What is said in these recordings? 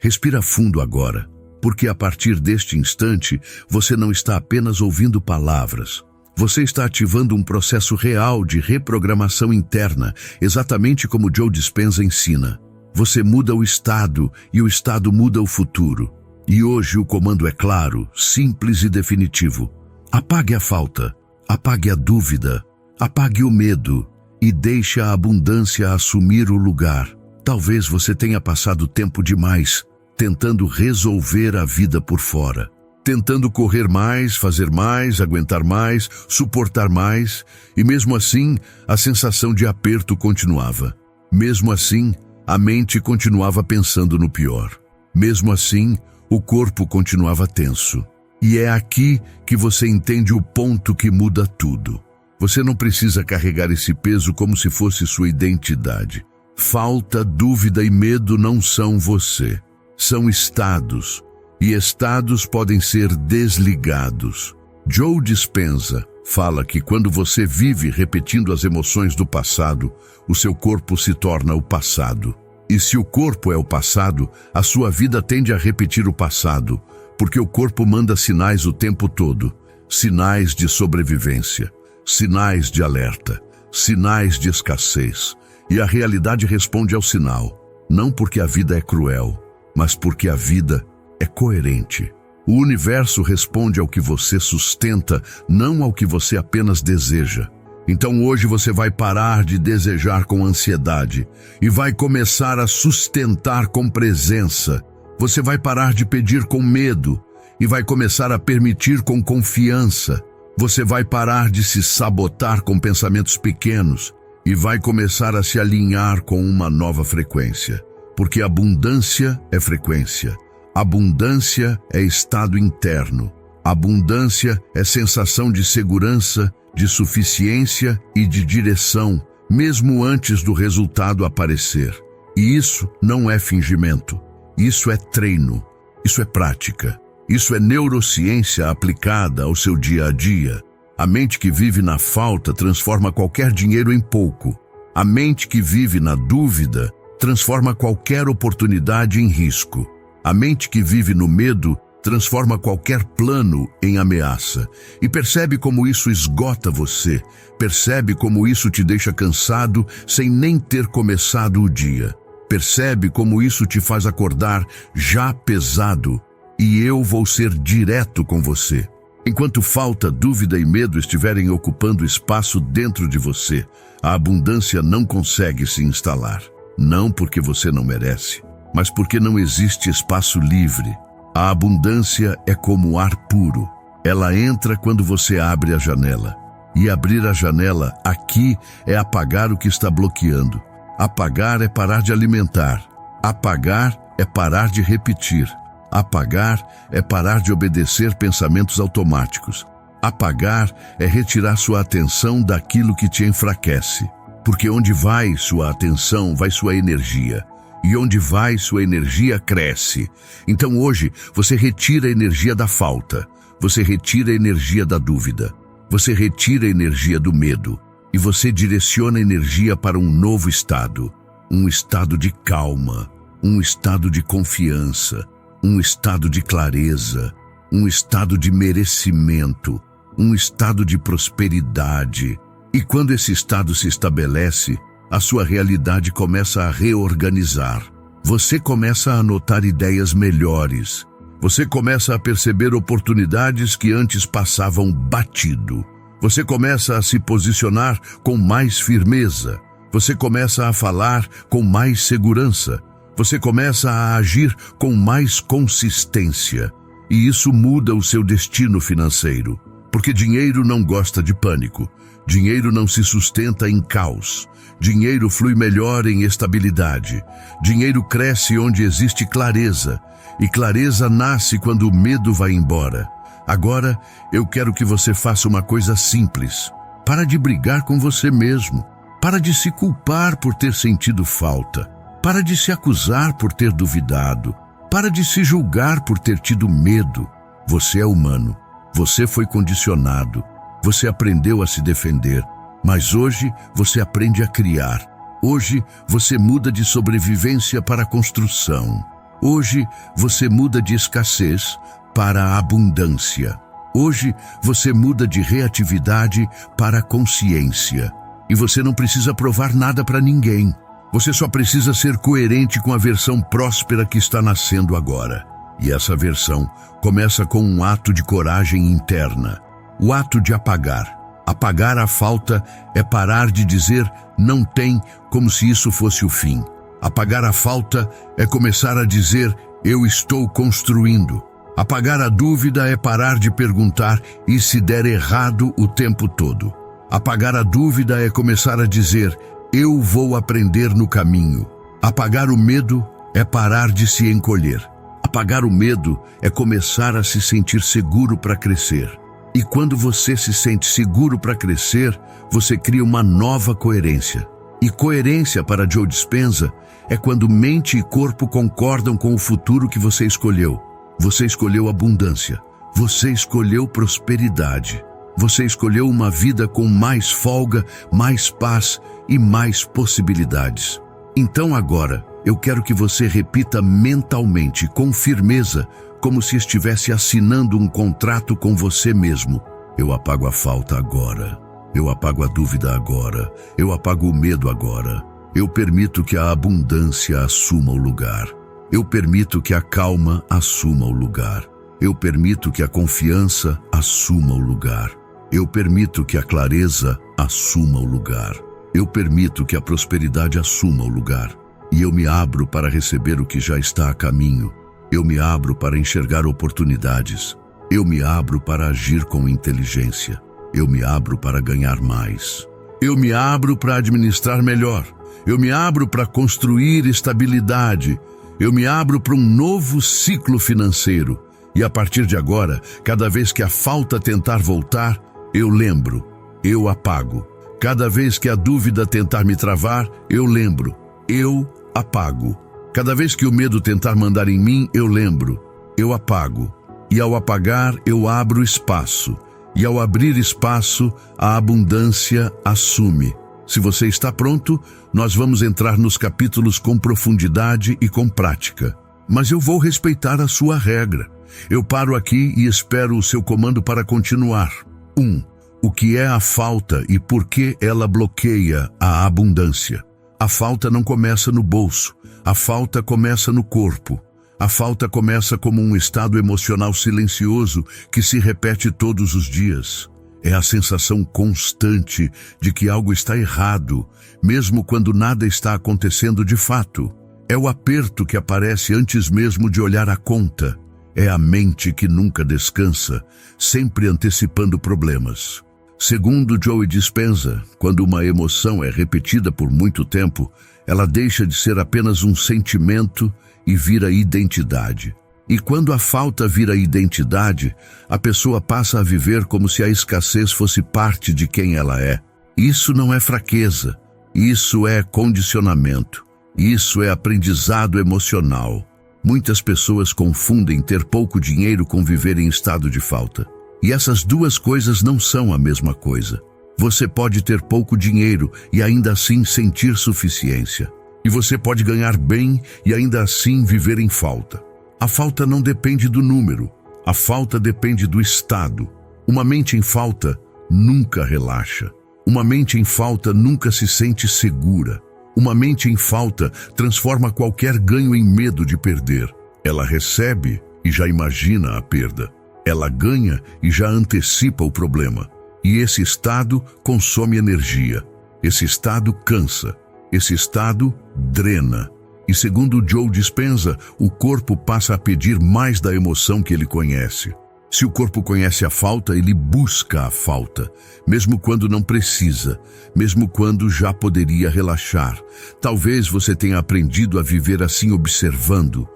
Respira fundo agora, porque a partir deste instante você não está apenas ouvindo palavras. Você está ativando um processo real de reprogramação interna, exatamente como Joe Dispenza ensina. Você muda o estado e o estado muda o futuro. E hoje o comando é claro, simples e definitivo. Apague a falta, apague a dúvida, apague o medo e deixe a abundância assumir o lugar. Talvez você tenha passado tempo demais tentando resolver a vida por fora. Tentando correr mais, fazer mais, aguentar mais, suportar mais, e mesmo assim, a sensação de aperto continuava. Mesmo assim, a mente continuava pensando no pior. Mesmo assim, o corpo continuava tenso. E é aqui que você entende o ponto que muda tudo. Você não precisa carregar esse peso como se fosse sua identidade. Falta, dúvida e medo não são você. São estados. E estados podem ser desligados. Joe Dispenza fala que quando você vive repetindo as emoções do passado, o seu corpo se torna o passado. E se o corpo é o passado, a sua vida tende a repetir o passado, porque o corpo manda sinais o tempo todo. Sinais de sobrevivência, sinais de alerta, sinais de escassez. E a realidade responde ao sinal, não porque a vida é cruel, mas porque a vida é coerente. O universo responde ao que você sustenta, não ao que você apenas deseja. Então hoje você vai parar de desejar com ansiedade e vai começar a sustentar com presença. Você vai parar de pedir com medo e vai começar a permitir com confiança. Você vai parar de se sabotar com pensamentos pequenos e vai começar a se alinhar com uma nova frequência. Porque abundância é frequência. Abundância é estado interno. Abundância é sensação de segurança, de suficiência e de direção, mesmo antes do resultado aparecer. E isso não é fingimento. Isso é treino. Isso é prática. Isso é neurociência aplicada ao seu dia a dia. A mente que vive na falta transforma qualquer dinheiro em pouco. A mente que vive na dúvida transforma qualquer oportunidade em risco. A mente que vive no medo transforma qualquer plano em ameaça. E percebe como isso esgota você. Percebe como isso te deixa cansado sem nem ter começado o dia. Percebe como isso te faz acordar já pesado. E eu vou ser direto com você. Enquanto falta, dúvida e medo estiverem ocupando espaço dentro de você, a abundância não consegue se instalar. Não porque você não merece, mas porque não existe espaço livre. A abundância é como ar puro. Ela entra quando você abre a janela. E abrir a janela aqui é apagar o que está bloqueando. Apagar é parar de alimentar. Apagar é parar de repetir. Apagar é parar de obedecer pensamentos automáticos. Apagar é retirar sua atenção daquilo que te enfraquece. Porque onde vai sua atenção, vai sua energia. E onde vai sua energia, cresce. Então hoje, você retira a energia da falta. Você retira a energia da dúvida. Você retira a energia do medo. E você direciona a energia para um novo estado. Um estado de calma. Um estado de confiança. Um estado de clareza. Um estado de merecimento. Um estado de prosperidade. E quando esse estado se estabelece, a sua realidade começa a reorganizar. Você começa a notar ideias melhores. Você começa a perceber oportunidades que antes passavam batido. Você começa a se posicionar com mais firmeza. Você começa a falar com mais segurança. Você começa a agir com mais consistência. E isso muda o seu destino financeiro. Porque dinheiro não gosta de pânico. Dinheiro não se sustenta em caos. Dinheiro flui melhor em estabilidade. Dinheiro cresce onde existe clareza. E clareza nasce quando o medo vai embora. Agora, eu quero que você faça uma coisa simples. Para de brigar com você mesmo. Para de se culpar por ter sentido falta. Para de se acusar por ter duvidado. Para de se julgar por ter tido medo. Você é humano. Você foi condicionado. Você aprendeu a se defender. Mas hoje você aprende a criar. Hoje você muda de sobrevivência para construção. Hoje você muda de escassez para abundância. Hoje você muda de reatividade para consciência. E você não precisa provar nada para ninguém. Você só precisa ser coerente com a versão próspera que está nascendo agora. E essa versão começa com um ato de coragem interna. O ato de apagar. Apagar a falta é parar de dizer não tem como se isso fosse o fim. Apagar a falta é começar a dizer eu estou construindo. Apagar a dúvida é parar de perguntar e se der errado o tempo todo. Apagar a dúvida é começar a dizer eu vou aprender no caminho. Apagar o medo é parar de se encolher. Apagar o medo é começar a se sentir seguro para crescer. E quando você se sente seguro para crescer, você cria uma nova coerência. E coerência para Joe Dispenza é quando mente e corpo concordam com o futuro que você escolheu. Você escolheu abundância. Você escolheu prosperidade. Você escolheu uma vida com mais folga, mais paz e mais possibilidades. Então agora, eu quero que você repita mentalmente, com firmeza, como se estivesse assinando um contrato com você mesmo. Eu apago a falta agora. Eu apago a dúvida agora. Eu apago o medo agora. Eu permito que a abundância assuma o lugar. Eu permito que a calma assuma o lugar. Eu permito que a confiança assuma o lugar. Eu permito que a clareza assuma o lugar. Eu permito que a prosperidade assuma o lugar. E eu me abro para receber o que já está a caminho. Eu me abro para enxergar oportunidades. Eu me abro para agir com inteligência. Eu me abro para ganhar mais. Eu me abro para administrar melhor. Eu me abro para construir estabilidade. Eu me abro para um novo ciclo financeiro. E a partir de agora, cada vez que a falta tentar voltar, eu lembro, eu apago. Cada vez que a dúvida tentar me travar, eu lembro, eu apago. Cada vez que o medo tentar mandar em mim, eu lembro, eu apago. E ao apagar, eu abro espaço. E ao abrir espaço, a abundância assume. Se você está pronto, nós vamos entrar nos capítulos com profundidade e com prática. Mas eu vou respeitar a sua regra. Eu paro aqui e espero o seu comando para continuar. 1. O que é a falta e por que ela bloqueia a abundância? A falta não começa no bolso. A falta começa no corpo. A falta começa como um estado emocional silencioso que se repete todos os dias. É a sensação constante de que algo está errado, mesmo quando nada está acontecendo de fato. É o aperto que aparece antes mesmo de olhar a conta. É a mente que nunca descansa, sempre antecipando problemas. Segundo Joe Dispenza, quando uma emoção é repetida por muito tempo, ela deixa de ser apenas um sentimento e vira identidade. E quando a falta vira identidade, a pessoa passa a viver como se a escassez fosse parte de quem ela é. Isso não é fraqueza, isso é condicionamento, isso é aprendizado emocional. Muitas pessoas confundem ter pouco dinheiro com viver em estado de falta. E essas duas coisas não são a mesma coisa. Você pode ter pouco dinheiro e ainda assim sentir suficiência. E você pode ganhar bem e ainda assim viver em falta. A falta não depende do número. A falta depende do estado. Uma mente em falta nunca relaxa. Uma mente em falta nunca se sente segura. Uma mente em falta transforma qualquer ganho em medo de perder. Ela recebe e já imagina a perda. Ela ganha e já antecipa o problema. E esse estado consome energia. Esse estado cansa. Esse estado drena. E segundo Joe Dispenza, o corpo passa a pedir mais da emoção que ele conhece. Se o corpo conhece a falta, ele busca a falta, mesmo quando não precisa, mesmo quando já poderia relaxar. Talvez você tenha aprendido a viver assim observando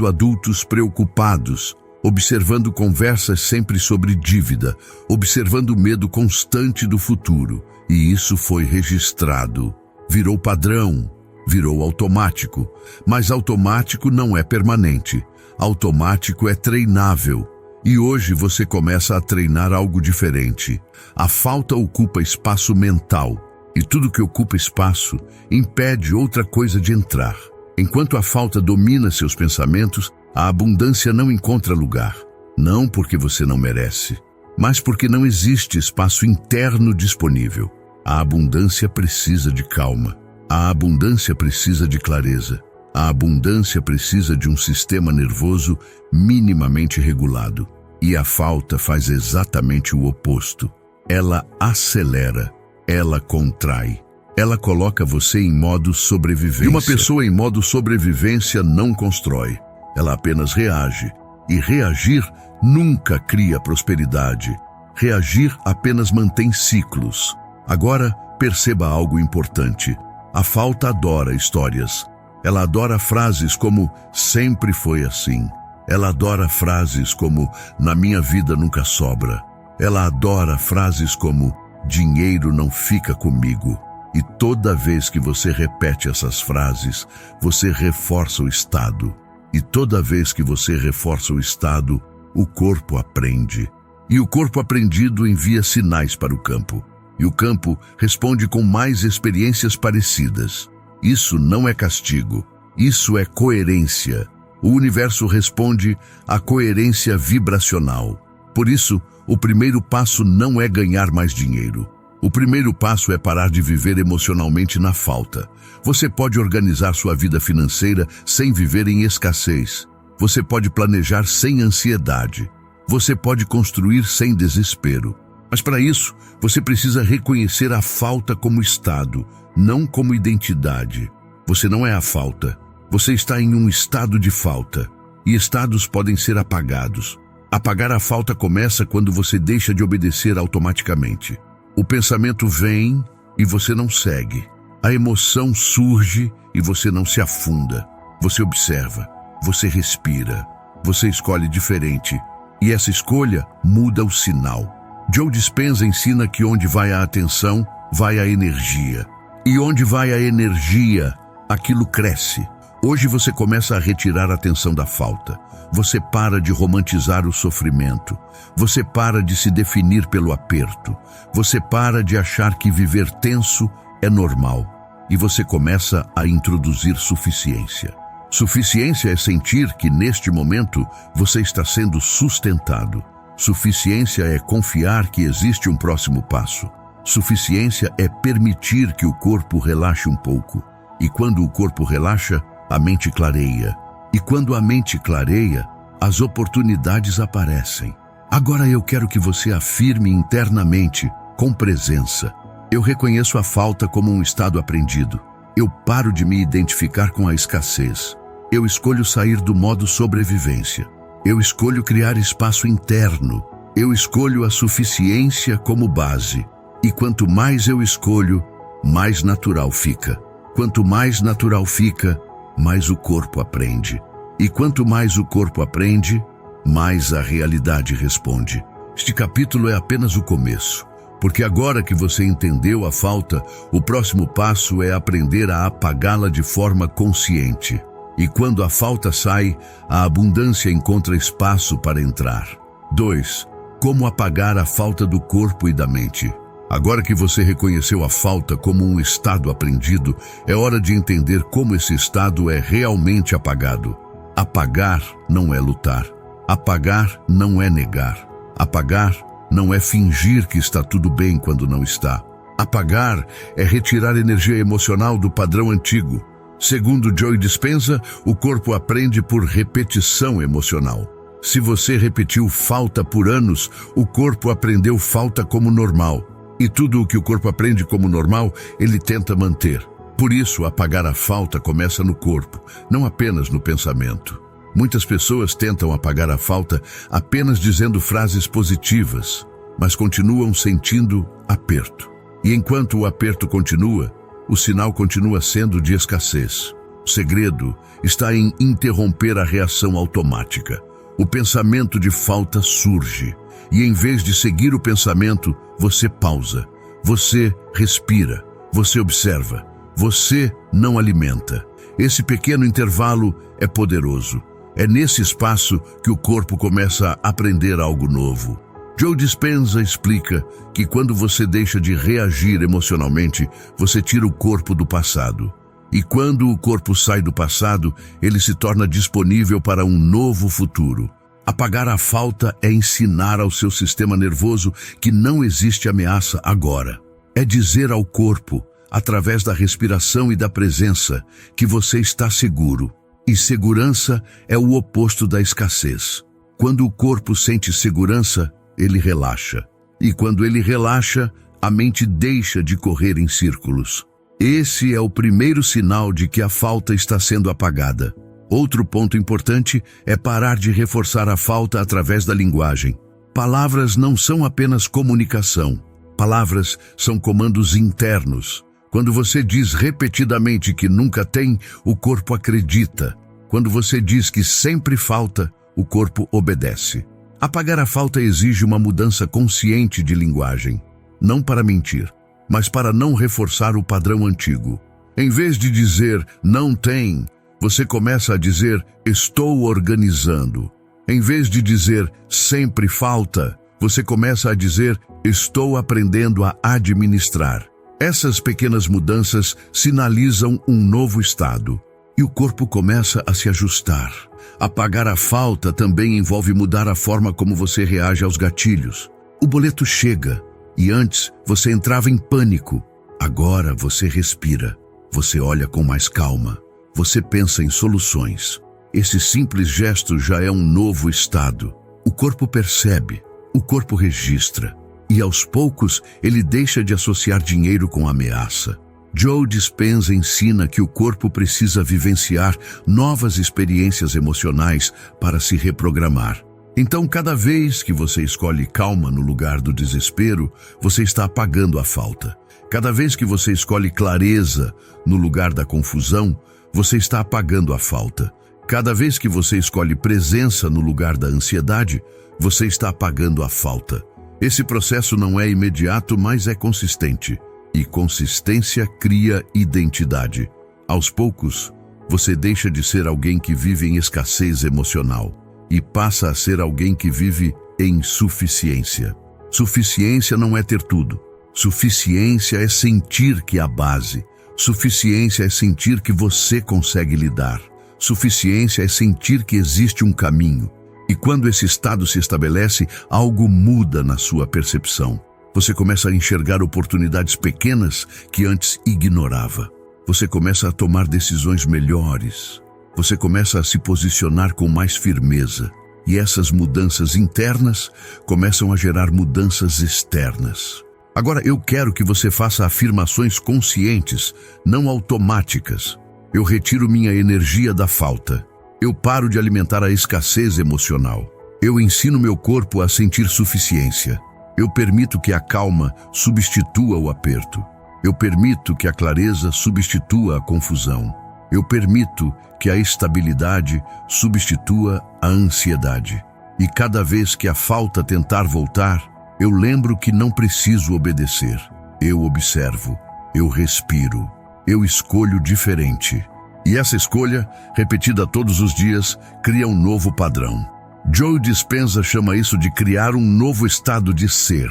adultos preocupados, observando conversas sempre sobre dívida, observando o medo constante do futuro. E isso foi registrado. Virou padrão, virou automático. Mas automático não é permanente. Automático é treinável. E hoje você começa a treinar algo diferente. A falta ocupa espaço mental. E tudo que ocupa espaço impede outra coisa de entrar. Enquanto a falta domina seus pensamentos, a abundância não encontra lugar. Não porque você não merece, mas porque não existe espaço interno disponível. A abundância precisa de calma. A abundância precisa de clareza. A abundância precisa de um sistema nervoso minimamente regulado. E a falta faz exatamente o oposto. Ela acelera, ela contrai. Ela coloca você em modo sobrevivência. E uma pessoa em modo sobrevivência não constrói. Ela apenas reage. E reagir nunca cria prosperidade. Reagir apenas mantém ciclos. Agora, perceba algo importante. A falta adora histórias. Ela adora frases como sempre foi assim. Ela adora frases como na minha vida nunca sobra. Ela adora frases como dinheiro não fica comigo. E toda vez que você repete essas frases, você reforça o estado. E toda vez que você reforça o estado, o corpo aprende. E o corpo aprendido envia sinais para o campo. E o campo responde com mais experiências parecidas. Isso não é castigo. Isso é coerência. O universo responde à coerência vibracional. Por isso, o primeiro passo não é ganhar mais dinheiro. O primeiro passo é parar de viver emocionalmente na falta. Você pode organizar sua vida financeira sem viver em escassez. Você pode planejar sem ansiedade. Você pode construir sem desespero. Mas para isso, você precisa reconhecer a falta como estado, não como identidade. Você não é a falta. Você está em um estado de falta. E estados podem ser apagados. Apagar a falta começa quando você deixa de obedecer automaticamente. O pensamento vem e você não segue. A emoção surge e você não se afunda. Você observa, você respira, você escolhe diferente. E essa escolha muda o sinal. Joe Dispenza ensina que onde vai a atenção, vai a energia. E onde vai a energia, aquilo cresce. Hoje você começa a retirar a atenção da falta. Você para de romantizar o sofrimento. Você para de se definir pelo aperto. Você para de achar que viver tenso é normal. E você começa a introduzir suficiência. Suficiência é sentir que neste momento você está sendo sustentado. Suficiência é confiar que existe um próximo passo. Suficiência é permitir que o corpo relaxe um pouco. E quando o corpo relaxa, a mente clareia. E quando a mente clareia, as oportunidades aparecem. Agora eu quero que você afirme internamente, com presença: eu reconheço a falta como um estado aprendido. Eu paro de me identificar com a escassez. Eu escolho sair do modo sobrevivência. Eu escolho criar espaço interno. Eu escolho a suficiência como base. E quanto mais eu escolho, mais natural fica. Quanto mais natural fica, mais o corpo aprende. E quanto mais o corpo aprende, mais a realidade responde. Este capítulo é apenas o começo, porque agora que você entendeu a falta, o próximo passo é aprender a apagá-la de forma consciente. E quando a falta sai, a abundância encontra espaço para entrar. 2. Como apagar a falta do corpo e da mente? Agora que você reconheceu a falta como um estado aprendido, é hora de entender como esse estado é realmente apagado. Apagar não é lutar. Apagar não é negar. Apagar não é fingir que está tudo bem quando não está. Apagar é retirar energia emocional do padrão antigo. Segundo Joe Dispenza, o corpo aprende por repetição emocional. Se você repetiu falta por anos, o corpo aprendeu falta como normal. E tudo o que o corpo aprende como normal, ele tenta manter. Por isso, apagar a falta começa no corpo, não apenas no pensamento. Muitas pessoas tentam apagar a falta apenas dizendo frases positivas, mas continuam sentindo aperto. E enquanto o aperto continua, o sinal continua sendo de escassez. O segredo está em interromper a reação automática. O pensamento de falta surge. E em vez de seguir o pensamento, você pausa, você respira, você observa, você não alimenta. Esse pequeno intervalo é poderoso. É nesse espaço que o corpo começa a aprender algo novo. Joe Dispenza explica que quando você deixa de reagir emocionalmente, você tira o corpo do passado. E quando o corpo sai do passado, ele se torna disponível para um novo futuro. Apagar a falta é ensinar ao seu sistema nervoso que não existe ameaça agora. É dizer ao corpo, através da respiração e da presença, que você está seguro. E segurança é o oposto da escassez. Quando o corpo sente segurança, ele relaxa. E quando ele relaxa, a mente deixa de correr em círculos. Esse é o primeiro sinal de que a falta está sendo apagada. Outro ponto importante é parar de reforçar a falta através da linguagem. Palavras não são apenas comunicação. Palavras são comandos internos. Quando você diz repetidamente que nunca tem, o corpo acredita. Quando você diz que sempre falta, o corpo obedece. Apagar a falta exige uma mudança consciente de linguagem. Não para mentir, mas para não reforçar o padrão antigo. Em vez de dizer não tem, você começa a dizer estou organizando. Em vez de dizer sempre falta, você começa a dizer estou aprendendo a administrar. Essas pequenas mudanças sinalizam um novo estado. E o corpo começa a se ajustar. Apagar a falta também envolve mudar a forma como você reage aos gatilhos. O boleto chega, e antes você entrava em pânico. Agora você respira. Você olha com mais calma. Você pensa em soluções. Esse simples gesto já é um novo estado. O corpo percebe, o corpo registra. E aos poucos ele deixa de associar dinheiro com ameaça. Joe Dispenza ensina que o corpo precisa vivenciar novas experiências emocionais para se reprogramar. Então, cada vez que você escolhe calma no lugar do desespero, você está apagando a falta. Cada vez que você escolhe clareza no lugar da confusão, você está apagando a falta. Cada vez que você escolhe presença no lugar da ansiedade, você está apagando a falta. Esse processo não é imediato, mas é consistente. E consistência cria identidade. Aos poucos, você deixa de ser alguém que vive em escassez emocional e passa a ser alguém que vive em suficiência. Suficiência não é ter tudo. Suficiência é sentir que há base. Suficiência é sentir que você consegue lidar. Suficiência é sentir que existe um caminho. E quando esse estado se estabelece, algo muda na sua percepção. Você começa a enxergar oportunidades pequenas que antes ignorava. Você começa a tomar decisões melhores. Você começa a se posicionar com mais firmeza. E essas mudanças internas começam a gerar mudanças externas. Agora eu quero que você faça afirmações conscientes, não automáticas. Eu retiro minha energia da falta. Eu paro de alimentar a escassez emocional. Eu ensino meu corpo a sentir suficiência. Eu permito que a calma substitua o aperto. Eu permito que a clareza substitua a confusão. Eu permito que a estabilidade substitua a ansiedade. E cada vez que a falta tentar voltar, eu lembro que não preciso obedecer. Eu observo, eu respiro, eu escolho diferente. E essa escolha, repetida todos os dias, cria um novo padrão. Joe Dispenza chama isso de criar um novo estado de ser.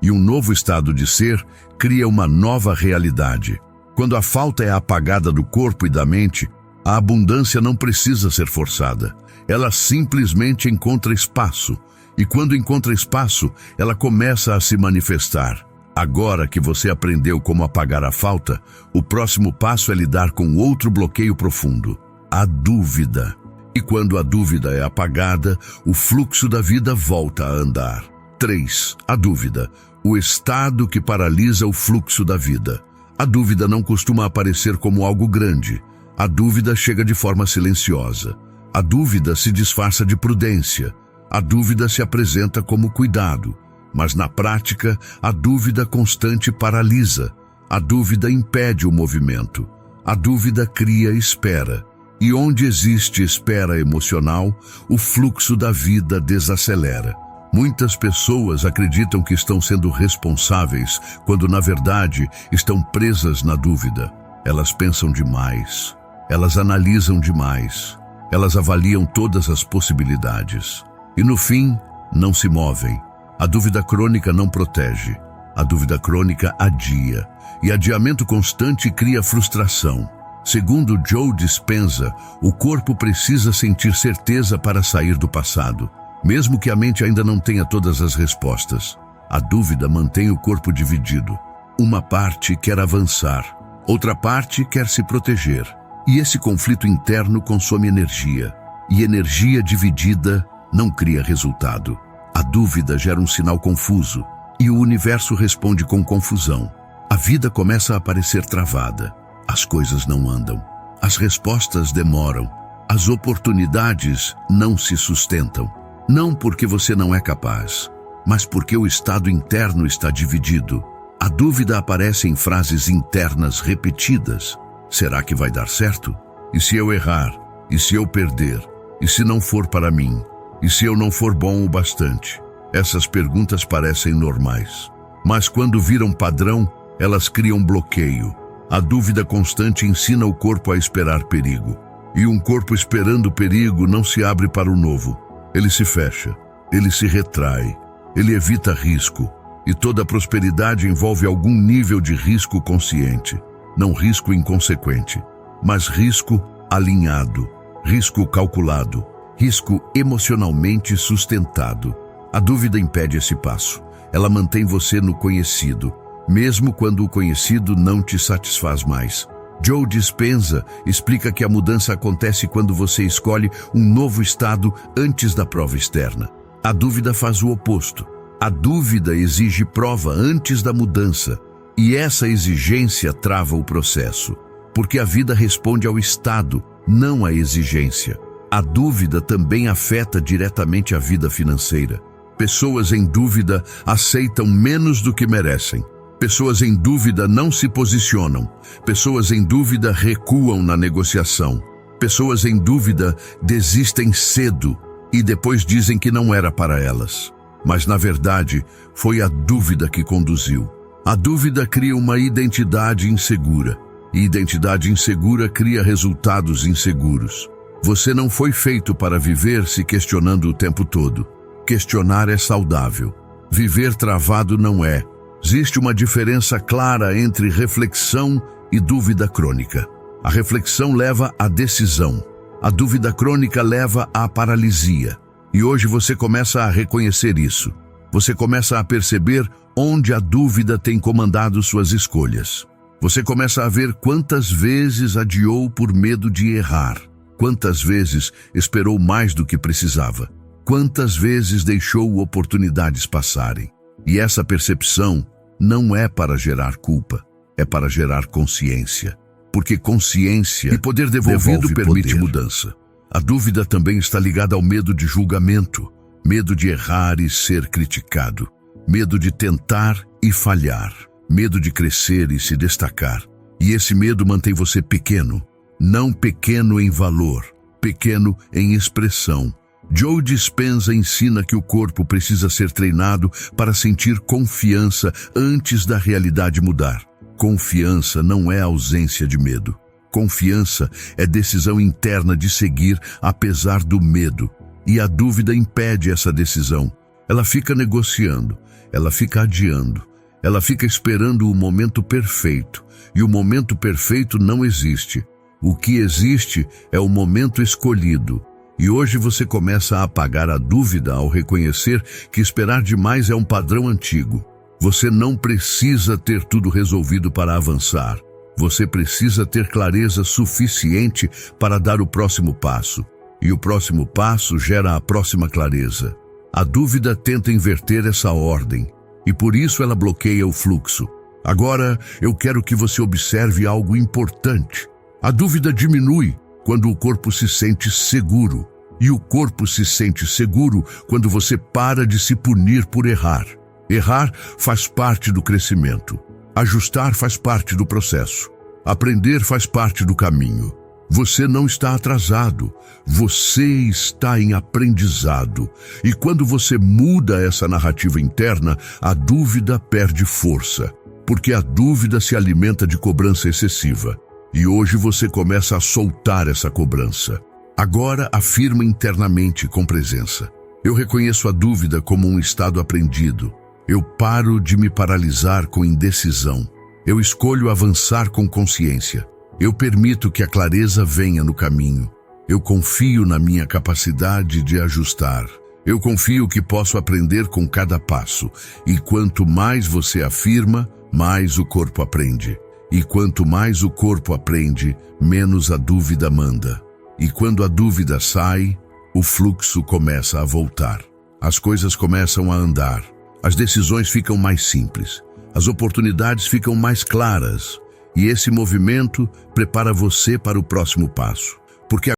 E um novo estado de ser cria uma nova realidade. Quando a falta é apagada do corpo e da mente, a abundância não precisa ser forçada. Ela simplesmente encontra espaço. E quando encontra espaço, ela começa a se manifestar. Agora que você aprendeu como apagar a falta, o próximo passo é lidar com outro bloqueio profundo, a dúvida. E quando a dúvida é apagada, o fluxo da vida volta a andar. 3. A dúvida, o estado que paralisa o fluxo da vida. A dúvida não costuma aparecer como algo grande. A dúvida chega de forma silenciosa. A dúvida se disfarça de prudência. A dúvida se apresenta como cuidado. Mas na prática, a dúvida constante paralisa. A dúvida impede o movimento. A dúvida cria espera. E onde existe espera emocional, o fluxo da vida desacelera. Muitas pessoas acreditam que estão sendo responsáveis, quando na verdade estão presas na dúvida. Elas pensam demais. Elas analisam demais. Elas avaliam todas as possibilidades. E no fim, não se movem. A dúvida crônica não protege. A dúvida crônica adia. E adiamento constante cria frustração. Segundo Joe Dispenza, o corpo precisa sentir certeza para sair do passado, mesmo que a mente ainda não tenha todas as respostas. A dúvida mantém o corpo dividido. Uma parte quer avançar, outra parte quer se proteger. E esse conflito interno consome energia. E energia dividida não cria resultado. A dúvida gera um sinal confuso, e o universo responde com confusão. A vida começa a parecer travada. As coisas não andam. As respostas demoram. As oportunidades não se sustentam. Não porque você não é capaz, mas porque o estado interno está dividido. A dúvida aparece em frases internas repetidas. Será que vai dar certo? E se eu errar? E se eu perder? E se não for para mim? E se eu não for bom o bastante? Essas perguntas parecem normais, mas quando viram padrão, elas criam bloqueio. A dúvida constante ensina o corpo a esperar perigo. E um corpo esperando perigo não se abre para o novo. Ele se fecha, ele se retrai, ele evita risco. E toda prosperidade envolve algum nível de risco consciente. Não risco inconsequente, mas risco alinhado, risco calculado, risco emocionalmente sustentado. A dúvida impede esse passo. Ela mantém você no conhecido, mesmo quando o conhecido não te satisfaz mais. Joe Dispenza explica que a mudança acontece quando você escolhe um novo estado antes da prova externa. A dúvida faz o oposto. A dúvida exige prova antes da mudança, e essa exigência trava o processo, porque a vida responde ao estado, não à exigência. A dúvida também afeta diretamente a vida financeira. Pessoas em dúvida aceitam menos do que merecem. Pessoas em dúvida não se posicionam. Pessoas em dúvida recuam na negociação. Pessoas em dúvida desistem cedo e depois dizem que não era para elas. Mas, na verdade, foi a dúvida que conduziu. A dúvida cria uma identidade insegura. E identidade insegura cria resultados inseguros. Você não foi feito para viver se questionando o tempo todo. Questionar é saudável. Viver travado não é. Existe uma diferença clara entre reflexão e dúvida crônica. A reflexão leva à decisão. A dúvida crônica leva à paralisia. E hoje você começa a reconhecer isso. Você começa a perceber onde a dúvida tem comandado suas escolhas. Você começa a ver quantas vezes adiou por medo de errar. Quantas vezes esperou mais do que precisava. Quantas vezes deixou oportunidades passarem. E essa percepção não é para gerar culpa, é para gerar consciência. Porque consciência e poder devolvido permite mudança. A dúvida também está ligada ao medo de julgamento, medo de errar e ser criticado, medo de tentar e falhar, medo de crescer e se destacar. E esse medo mantém você pequeno, não pequeno em valor, pequeno em expressão. Joe Dispenza ensina que o corpo precisa ser treinado para sentir confiança antes da realidade mudar. Confiança não é ausência de medo. Confiança é decisão interna de seguir apesar do medo. E a dúvida impede essa decisão. Ela fica negociando, ela fica adiando, ela fica esperando o momento perfeito. E o momento perfeito não existe. O que existe é o momento escolhido. E hoje você começa a apagar a dúvida ao reconhecer que esperar demais é um padrão antigo. Você não precisa ter tudo resolvido para avançar. Você precisa ter clareza suficiente para dar o próximo passo. E o próximo passo gera a próxima clareza. A dúvida tenta inverter essa ordem, e por isso ela bloqueia o fluxo. Agora, eu quero que você observe algo importante. A dúvida diminui quando o corpo se sente seguro. E o corpo se sente seguro quando você para de se punir por errar. Errar faz parte do crescimento. Ajustar faz parte do processo. Aprender faz parte do caminho. Você não está atrasado. Você está em aprendizado. E quando você muda essa narrativa interna, a dúvida perde força. Porque a dúvida se alimenta de cobrança excessiva. E hoje você começa a soltar essa cobrança. Agora afirma internamente com presença. Eu reconheço a dúvida como um estado aprendido. Eu paro de me paralisar com indecisão. Eu escolho avançar com consciência. Eu permito que a clareza venha no caminho. Eu confio na minha capacidade de ajustar. Eu confio que posso aprender com cada passo. E quanto mais você afirma, mais o corpo aprende. E quanto mais o corpo aprende, menos a dúvida manda. E quando a dúvida sai, o fluxo começa a voltar. As coisas começam a andar. As decisões ficam mais simples. As oportunidades ficam mais claras. E esse movimento prepara você para o próximo passo. Porque